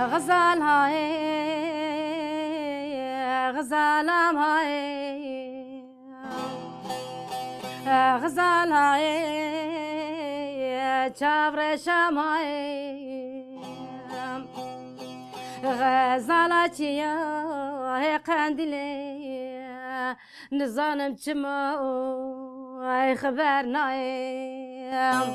غزال هاي غزالم هاي غزال هاي چاورشم هاي غزالاتيا هي قنديلي نزانم چما اي خبر نايم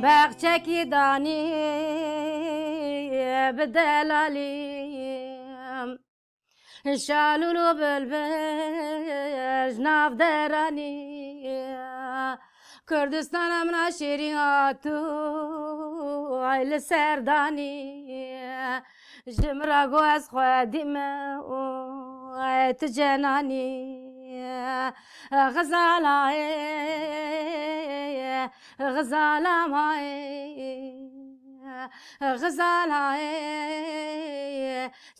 بغچکی دانی بدلالیم شالولو بلبج ناف درانی کردستانم نشیرین آتو ایل سردانی جمرا گو از خودیم ایت جنانی غزالای غزالم های غزالای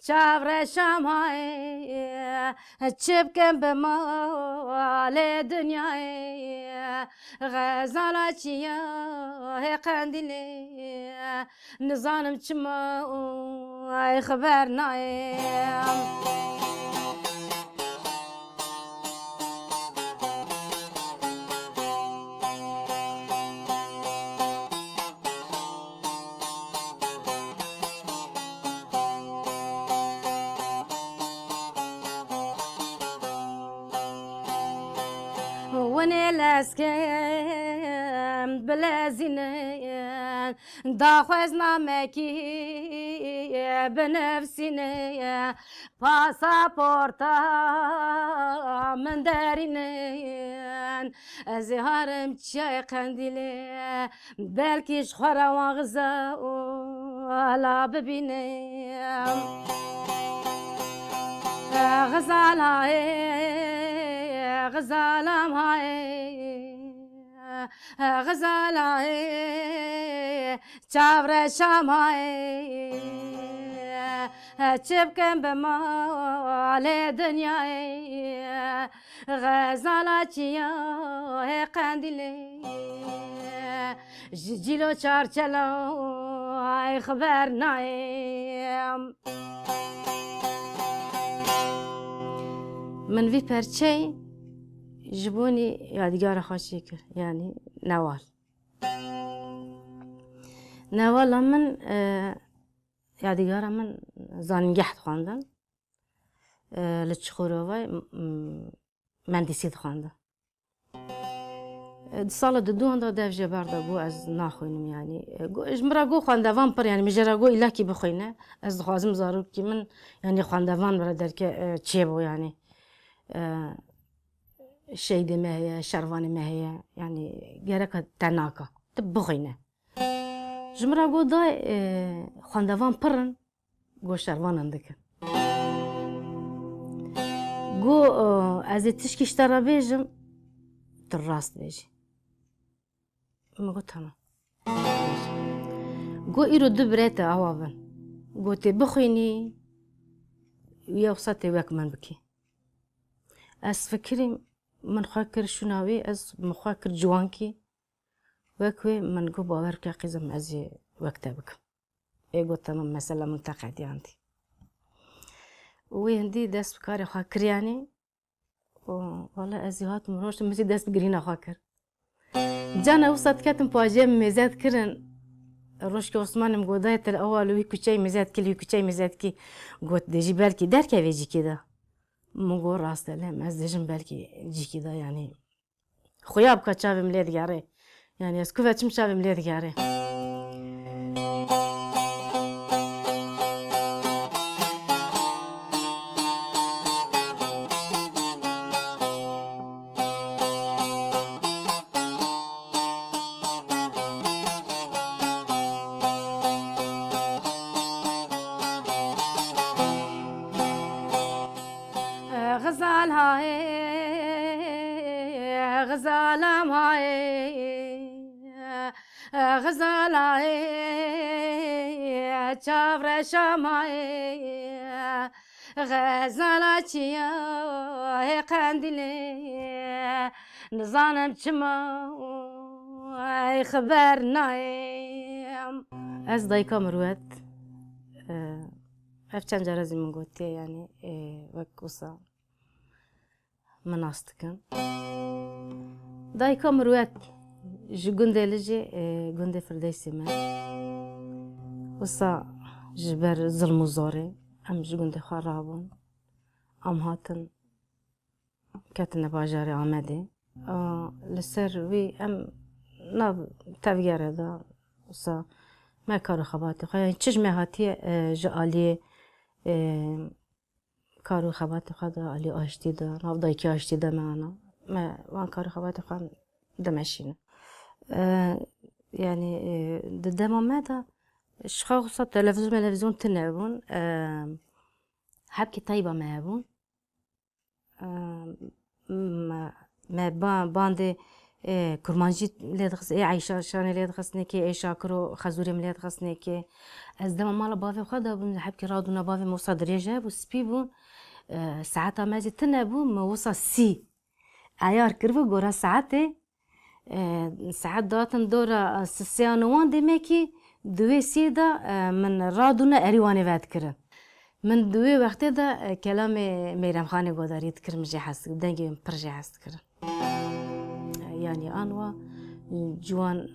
چاورشم های چبکم به مال دنیای غزالا چیه قندیلی نزانم چما ای خبر نایم لسکم بلازینه داخوز نامکی بنفسینه پاسپورتا من دارینه از هرم چای قندیله بلکیش خوروان غزا لا ببینه غزالای غزالم هاي غزالای چاورشم هاي چبکم به مال دنیای غزالا چیه قندیلی جیلو چارچلو ای خبر نایم من وی پرچه جبوني یادگار خاشی کرد یعنی نوال نوال من یادگار من زانگهت خواندن لچخوروای مهندسیت خواندن سال دوم دو جبرده بو از نخوینم یعنی مرا گو خواندوان پر یعنی مجرا گو ایلا کی بخوینه از خوازم زارو کی من یعنی خواندوان برا در که چه بو یعنی شيد ما هي شروان ما هي يعني جرك تناكا تبغينا جمرة قودا خواندوان پرن گو شروان عندك گو از تشكيش ترى بيجم تراست بيجي ما قلت تمام گو إيرو دبرت عوابن گو تبخيني ويوصلت وياك من بكي از فكري من خاكر شناوي از مخاكر جوانكي وكوي من قو باور كاقيزم ازي وكتابك اي قلت تمام مسألة منتقدي عندي وهندي دست بكاري خاكر يعني والله ازي هات مروش مزي دست بقرينا خاكر جانا وصلت كاتم باجيم ميزات كرن روش كي عثمان مقودايت الاول ويكو شاي ميزات كي ويكو شاي ميزات كي قلت دجي بالكي دار كيفيجي كده مقول راست لهم از دجم بالكي جي كده يعني خويا بكا شافي مليد جاري يعني اسكوفا تشم شافي مليد جاري غزال هاي غزالم هاي غزالای چاور شمای غزالا چیا قندیله نزانم چما خبر نایم از دایکا مروت اف چند جرازی من گوته یعنی وکوسا مناستکن دایکا مروت جگنده لجی گنده فردیسی من وسا جبر ظلم و زاره ام جگنده خرابون ام هاتن کتن باجار آمده لسر وی ام ناب تفجر دا وسا ما کار خباتی خواهی چش مهاتی جالی کارو خباتی خواهد علی آشتی دا ناب دایکی آشتی دا معنا ما وان کارو خباتی خواهد دمشینه يعني دما ماذا شخص تلفزيون تنعبون حبكي طيبة ما يبون ما باندي كرمانجي ليدخس عايشة شان ليدخس نكي شاكرو خزوري مليدخس نكي از دما مالا بافي خدا بون حبكي رادونا بافي موسى دريجة وسبي بون ساعتها مازي تنعبون موسى سي عيار كربو غورا ساعتي ساعات داتن دورا سيانوان دمكي دوي سيدا من رادونا اريواني واد كرن من دوي وقت دا كلام ميرام خاني قداري تكرم جي حس دنگي برجي حس كرن يعني انوا جوان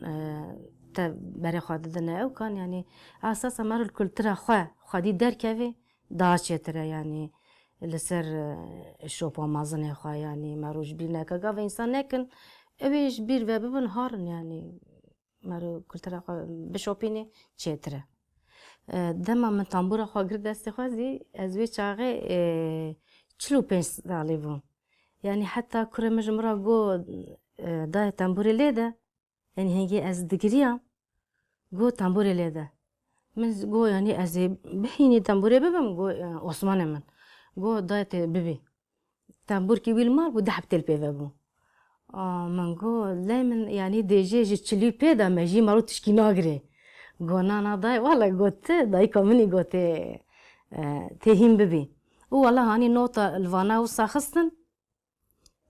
تا بري خود دنا او كان يعني اساسا مر الكولترا خدي دركوي داشتره يعني لسر شوبا مازن خو يعني مروج بينا كغا انسان نكن اویش بیر و ببن هارن يعني مرو کلتر بشوپینه چتره دما من تنبور خو گرد دست خوازی از وی چاقه چلو پنج سالی بون يعني حتى كرم جمرا جو دا تنبوري ليدا يعني هنجي از دقريا جو تنبوري ليدا من جو يعني از بحيني تنبوري ببم جو عثمان من جو دايت ببي تنبور كي ويل مال بو دحب تلبي بابو من جو لا من يعني ديجي جي تشلي بيدا ما جي مارو تشكي ناغري جو نانا داي والله قلت داي كمني قلت تهيم ببي والله هاني نوتا الفانا وساخستن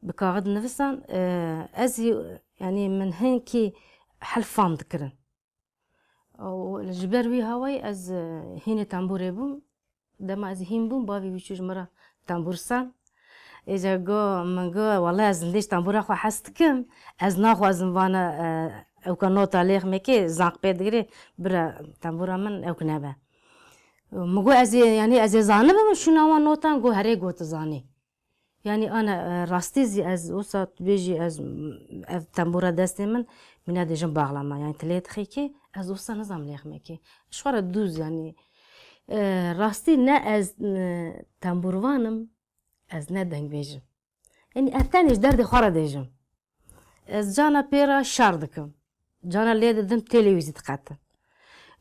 بكاغد نفسان ازي يعني من هنكي حلفان ذكرن والجبر وي هواي از هيني تنبوري بوم دما از هين بوم بابي بيشوج مرة تنبورسان اجا جو من جو والله از ليش تنبورا خو حستكم از ناخو از وانا او كنوتا ليخ مكي زاق بيدغري برا تنبورا من او كنابه مگو از يعني از زانه بم شنو نوتان جو هري جو تزاني يعني انا راستيزي از وسط بيجي از تنبورا دستي من هذا جنب باغلما يعني تليت خيكي از وسط نظام ليخ مكي شوار دوز يعني راستي نا از تنبوروانم از ندنگ بیجم یعنی اتنیش درد خوره دیجم از جانا پیرا شار دکم جانا لید دم تلویزی تقطن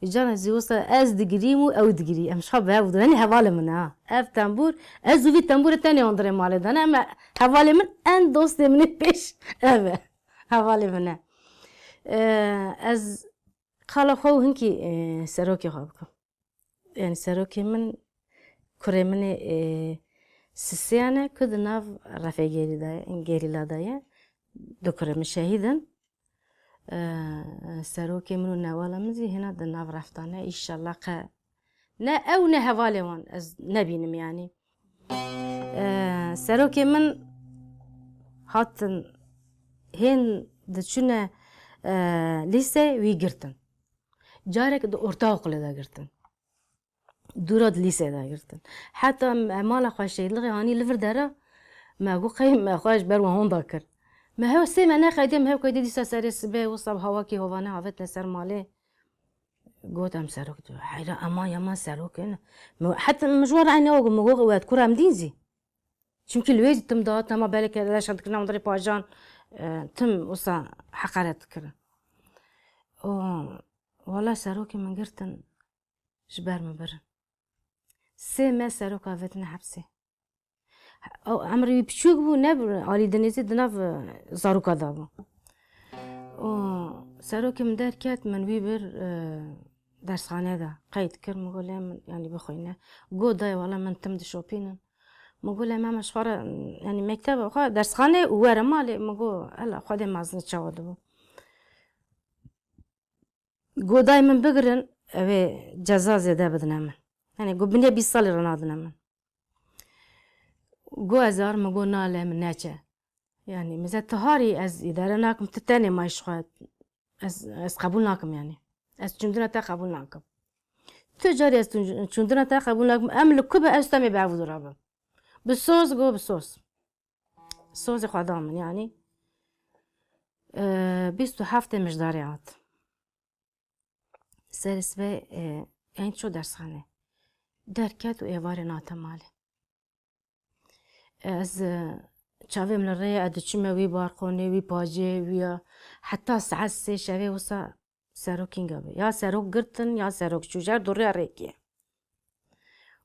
جانا زیوسا از دگریمو او دگری امش خب هاو دنی حواله منه اف تنبور از وی تنبور تانی اندره ماله دانه اما حواله من ان دوست منی پیش اوه حواله منه از خاله خو هنکی سروکی خواب کم يعني سروكي من كوري من سيسيانا كد ناف رفع جيري لا دايا دو كوري من شهيدا سروكي منو نوالا مزي هنا دا ناف رفتانا إن شاء الله نا أو نهوالي وان از نبينم يعني سروكي من هاتن هين دتشونا ليسي ويقرتن جارك دو ارتاق لدا قرتن دوراد لیسه دا گرتن حتی مال خوشی لغی هانی لفر داره ما گو قیم ما خوش بر وهون داکر ما هو سه من خیدم هو کدی دیسا سر سبه و صبح هوا کی هوانه عوت نسر ماله گوتم سروک دو حیرا اما یا ما سروک نه حتی مجوار عینه و مگو وقت کرام دینزی چون الویز تم داد ما بالك لاش عندك نمضري باجان تم وصا حقرت كره والله سروك من قرتن جبار مبرن سه ما سروك عفتنا حبسه او عمري بشوق بو نبر علي دنيزي دناف زاروكا دابو سروكي من دار كات من ويبر درس خانه دا قيد كر مقولة من يعني بخوينا قوداي والله من تمد شوبينا مقولة ما مشخرة يعني مكتب خا درس خانه وورا مالي مقول هلا خدي مازن تشاودو قوداي من بقرن أبي جزاء زيادة بدنا من يعني قبني بيصلي رنادنا من قو أزار مقول ناله من ناجة يعني مزاد تهاري از إدارة ناكم تتاني ما يشخات از قبولناكم يعني از چندنا تا قبولناكم تجاري از چندنا تا قبولناكم أمل كبه از تامي بعوض رابم بالصوص قو بالصوص صوص خدام يعني 27 مجداريات سرس به این شو درسخانه درکت و ایوار ناتماله از چاوی من الريا ادچمه وی بارخونه وی باجه وی حتی ساعت 3 شبه وسا سروکینگا به یا سروک گرتن یا سروک شجر دوره ریکیه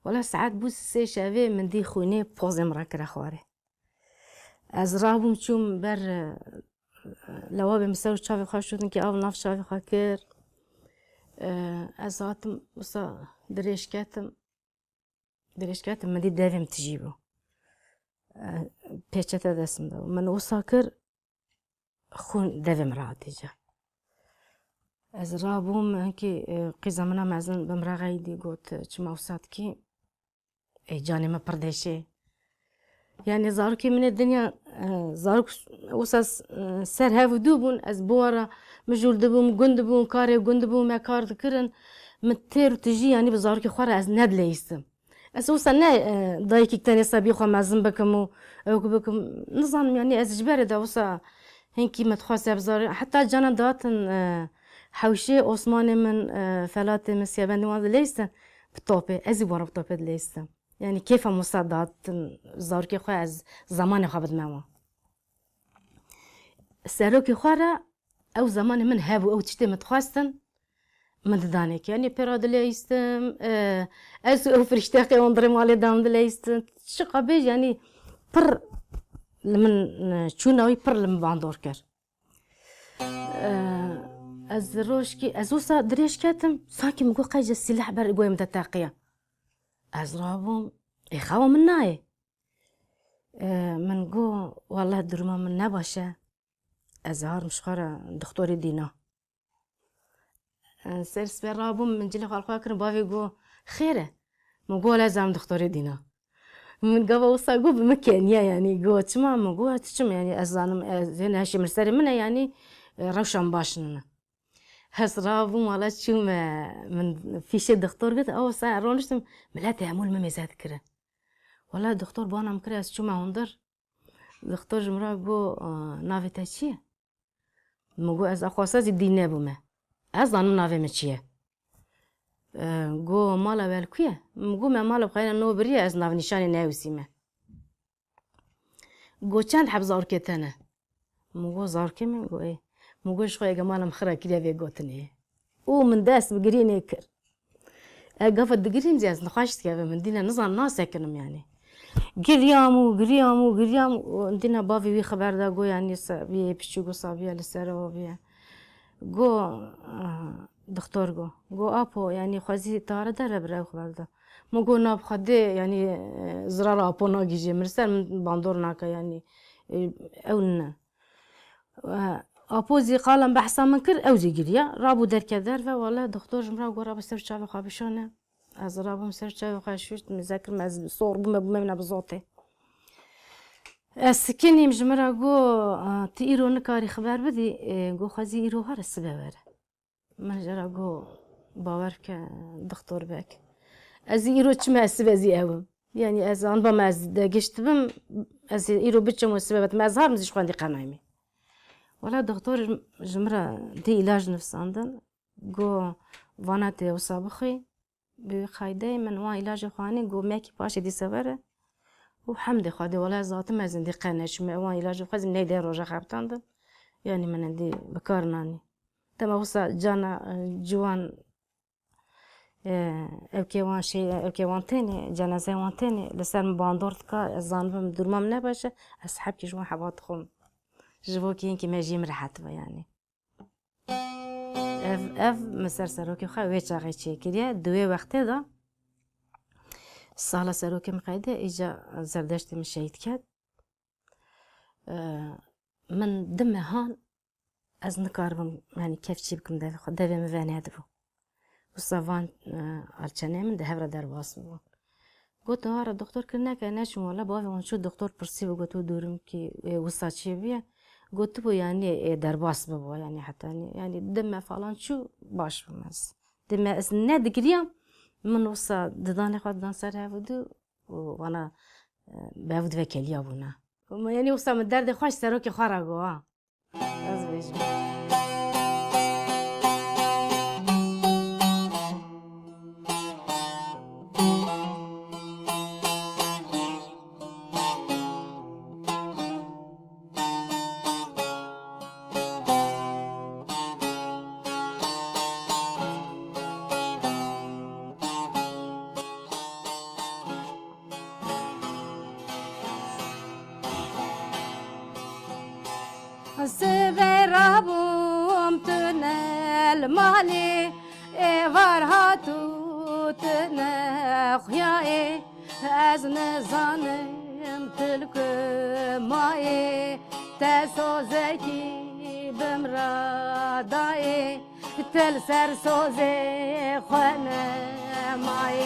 ولا ساعت بو 3 شبه من دی خونه پوزم را کره خواره از رابم چوم بر لواب مسر چاوی خواه شدن که اول ناف چاوی خواه کر از هاتم وسا درشکتم من دی دویم تجیبو پیچته دستم دو من وسا کر خون دویم را دیجا از رابوم هنکی قیزمنا مازن بمرغی دی گوت چما وسات کی ای جانی ما پردشه يعني زاركي من الدنيا زارك وساس سر هاو دوبون از بورا مجول دبوم جندبون كاري جندبون ما كار ذكرن متير تجي يعني بزاركي خورا از ند ليستم از وصلنا ضايكي تاني صبي خو مازن بكم او بكم نظام يعني از جبار دا وصا هنكي ما تخاص بزار حتى جانا داتن حوشي عثمان من فلات مسيابن وان ليستن بطوبه از بورا بطوبه ليستم يعني كيف مصادات زاركي خو از زمان خابد ماما ساروكي خورا او زمان من هابو او تشتي متخواستن من دانك يعني بيراد ليستم از او فرشتاقي وندري مالي دام ليستم شقا بيج يعني بر من تشوناوي بر لم باندور كر از روشكي از وسا دريش كاتم ساكي مقو قايجة السلاح بر قوي متتاقية از رابم إخوة من ناي من قو والله درما من نباشه أزهار مشخرة دكتوري دينا سرس بي رابم من جلي خالقوا كرن بافي قو خيره من قو لازم دكتوري دينا من قبل وصا قو بمكانيا يعني قو تشما من قو تشما يعني أزانم زين هاشي مرسالي منها يعني روشان باشننا هس رابم والله تشوم من في شي دكتور قلت أو ساعة رونشتم ملاتي عمول ما ميزاد كره والله دكتور بانا مكره از شو ما هندر دكتور جمرا قو نافي تاچيه مگو از اخواسا زي دينه بومه از دانم نافي مچيه قو مالا بالكويه مگو ما مالا بخينا نو بريه از ناف نشاني ناوسيمه قو چند حب زاركتنه مگو زاركي من قو ايه مگو شخو اگه مالا مخرا كريا في قوتنه او من داس بقرينه كر قفت دقريم زياز نخاشت كيف من دينا نظام ناسكنم يعني قريام وندينا بافي وي خبر دا قو يعني بيه بشوقو صابيه لسارة وبيه قو دكتور قو ابو يعني خوازي تارة داره برای خبر دا مو قو ناب خده يعني زرار ابو ناگيجي مرسل من باندور ناكا يعني اولنا ابو زي قالم بحثا من كر او زي قريا رابو در كدر والله دكتور جمرا قو رابو سر شافي خابشانه از رابم سر شافي خاشوشت مذاكر مز صور بما من بزوته السكيني مجمرة قو تيرو نكاري خبر بدي قو خزي إيرو هار السبب من جرى قو باورك دكتور باك از إيرو تشما السبب زي أوم يعني از أنبا ما از دقشت بم از إيرو بتشم السبب ما أظهر مزيش خواندي قنايمي ولا دكتور جمرة دي علاج نفس عندن قو واناتي وصابخي بخايدة من وان علاج خواني قو ماكي باشي دي سواره وحمد خادي ولا ذات ما زندي قناش ما وان علاج خازم نيدي روجا خابتاند يعني من عندي بكارناني تما وصا جانا جوان اوكي شيء اوكي وان تاني جنازه وان تاني لسر مباندورت كا زانبم درمام نباشه اصحاب كي جوان حبات خم جوكي انكي ما جيم راحت يعني اف مسر سروکی خواه وی چاقی چیه کریه دوی وقتی دا سالا سروکی مقایده ایجا زردشتی من شهید کرد من دم هان از نکاربم یعنی کف چی بکم دوی خود دوی موانه دبو و صوان الچنه من ده هفره در واس بو گوت نهار دکتر کرنه که نشون ولی باید اون شو دکتر پرسی و گوتو دورم که وسط چی بیه گوت بو یعنی در باس بو یعنی حتی یعنی دم فلان شو باش بمز دم از ندگریم من وسط ددان خود دان سر هفدو وانا بعود وکلی آبونه یعنی وسط من درد خوش سرو که خارا گوا از بیشتر سبرابم تنل مالی ایوار هاتو تنخیای از نزانم تلک مای تسوزکی بمرادای تل سر سوزه خانه مای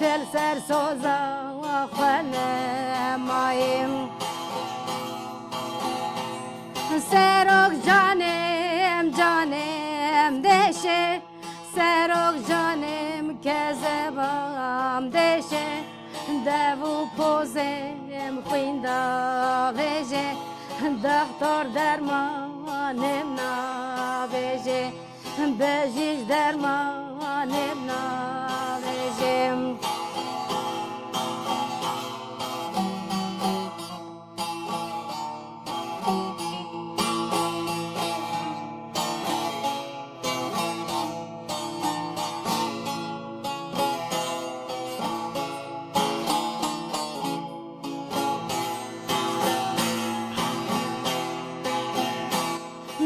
تل سر سوزه خانه مای سروک جانم جانم دشه سروک جانم کذبام دشه دو پوزم خویندا ویژه دکتر درمانم نویژه بجیش درمانم نویژه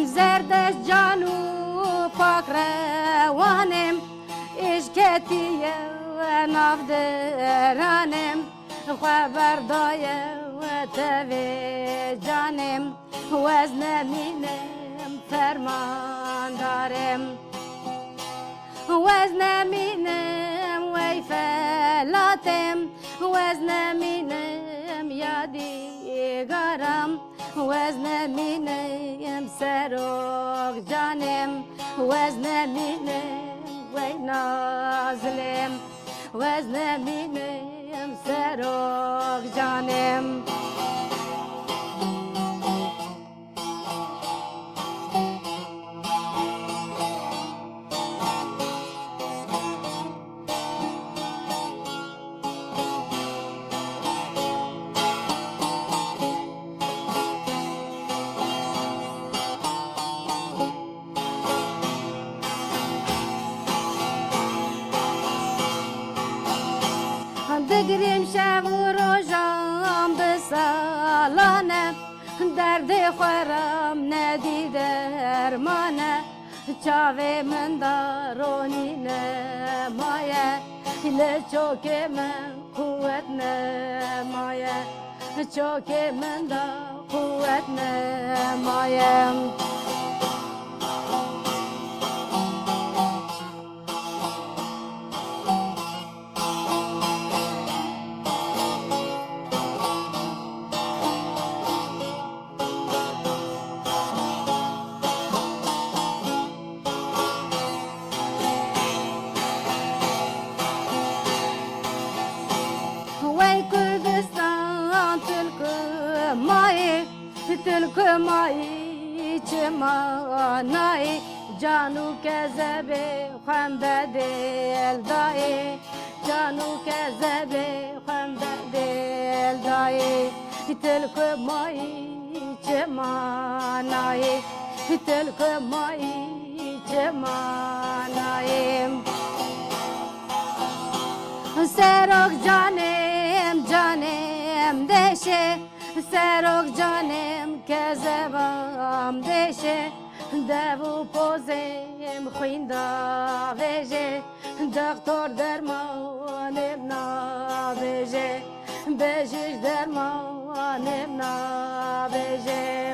زردش جانو پاک روانم اشکتیه نافدرانم خبردای توی جانم وزنمینم فرمان دارم وزنمینم وی فلاتم وزنمینم یادیگارم وزنمینم سروک جانم وزنمینم وی نازلم وزنمینم سروک جانم دگریم شب و روزم بسالانه درد خورم ندی درمانه چاوه من دارونی نمایه لچوک من قوت نمایه چوک من دا قوت نمایه تلك ماي چماناي جانو كذبه خم بدل داي جانو كذبه خم بدل داي تلك ماي چماناي تلك ماي چماناي سرک جانم جانم دشه سرک جانم که زبام دشه دو پوزم خویندا ویژه دکتر درمانم ناویژه بجش درمانم ناویژه